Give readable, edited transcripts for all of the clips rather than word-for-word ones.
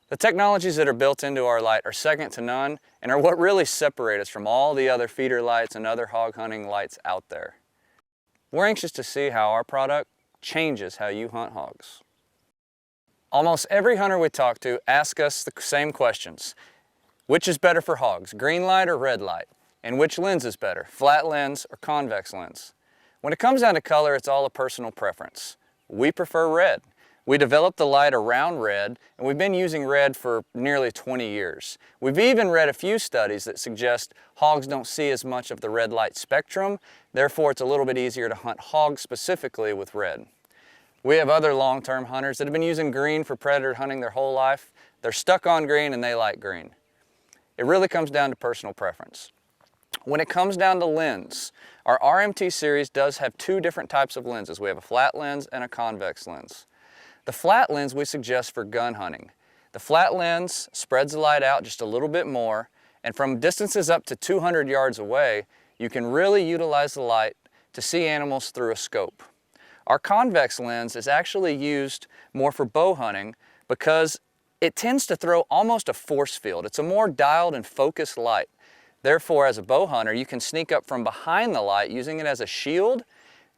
The technologies that are built into our light are second to none and are what really separate us from all the other feeder lights and other hog hunting lights out there. We're anxious to see how our product changes how you hunt hogs. Almost every hunter we talk to asks us the same questions. Which is better for hogs, green light or red light? And which lens is better, flat lens or convex lens? When it comes down to color, it's all a personal preference. We prefer red. We developed the light around red, and we've been using red for nearly 20 years. We've even read a few studies that suggest hogs don't see as much of the red light spectrum, therefore it's a little bit easier to hunt hogs specifically with red. We have other long-term hunters that have been using green for predator hunting their whole life. They're stuck on green and they like green. It really comes down to personal preference. When it comes down to lens, our RMT series does have two different types of lenses. We have a flat lens and a convex lens. The flat lens we suggest for gun hunting. The flat lens spreads the light out just a little bit more, and from distances up to 200 yards away, you can really utilize the light to see animals through a scope. Our convex lens is actually used more for bow hunting because it tends to throw almost a force field. It's a more dialed and focused light. Therefore, as a bow hunter, you can sneak up from behind the light using it as a shield.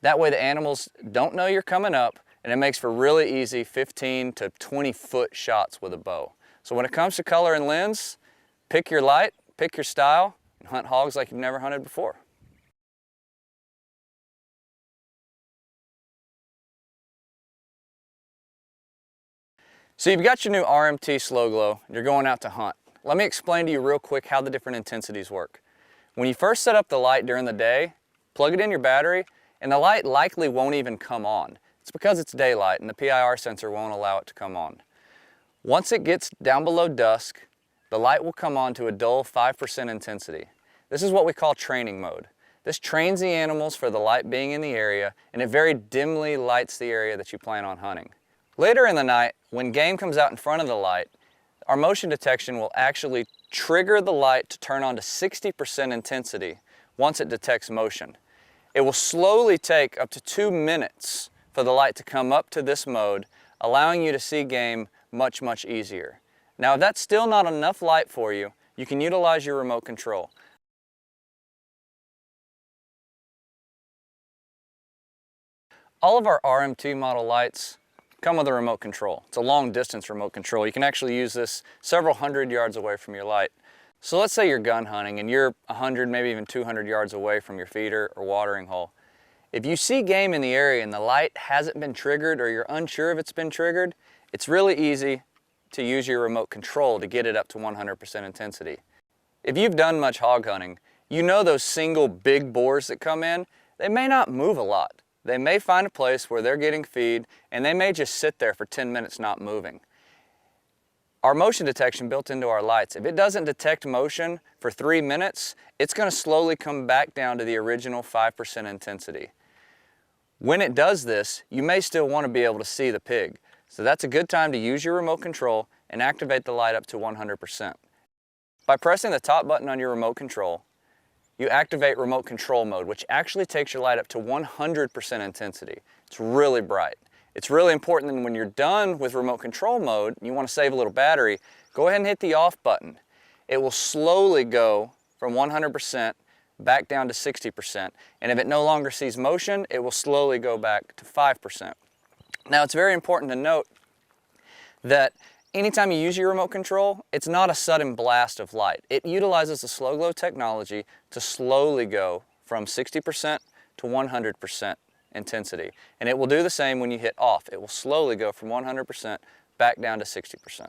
That way the animals don't know you're coming up, and it makes for really easy 15 to 20 foot shots with a bow. So when it comes to color and lens, pick your light, pick your style, and hunt hogs like you've never hunted before. So you've got your new RMT Slow Glow, you're going out to hunt. Let me explain to you real quick how the different intensities work. When you first set up the light during the day, plug it in your battery, and the light likely won't even come on. It's because it's daylight and the PIR sensor won't allow it to come on. Once it gets down below dusk, the light will come on to a dull 5% intensity. This is what we call training mode. This trains the animals for the light being in the area, and it very dimly lights the area that you plan on hunting. Later in the night, when game comes out in front of the light, our motion detection will actually trigger the light to turn on to 60% intensity once it detects motion. It will slowly take up to 2 minutes for the light to come up to this mode, allowing you to see game much, much easier. Now, if that's still not enough light for you, you can utilize your remote control. All of our RMT model lights come with a remote control. It's a long distance remote control. You can actually use this several hundred yards away from your light. So let's say you're gun hunting and you're 100, maybe even 200 yards away from your feeder or watering hole. If you see game in the area and the light hasn't been triggered or you're unsure if it's been triggered, it's really easy to use your remote control to get it up to 100% intensity. If you've done much hog hunting, you know those single big boars that come in, they may not move a lot. They may find a place where they're getting feed and they may just sit there for 10 minutes not moving. Our motion detection built into our lights, if it doesn't detect motion for 3 minutes, it's going to slowly come back down to the original 5% intensity. When it does this, you may still want to be able to see the pig. So that's a good time to use your remote control and activate the light up to 100%. By pressing the top button on your remote control, you activate remote control mode, which actually takes your light up to 100% intensity. It's really bright. It's really important that when you're done with remote control mode, and you want to save a little battery, go ahead and hit the off button. It will slowly go from 100% back down to 60%. And if it no longer sees motion, it will slowly go back to 5%. Now, it's very important to note that anytime you use your remote control, it's not a sudden blast of light. It utilizes the Slow Glow technology to slowly go from 60% to 100% intensity. And it will do the same when you hit off. It will slowly go from 100% back down to 60%.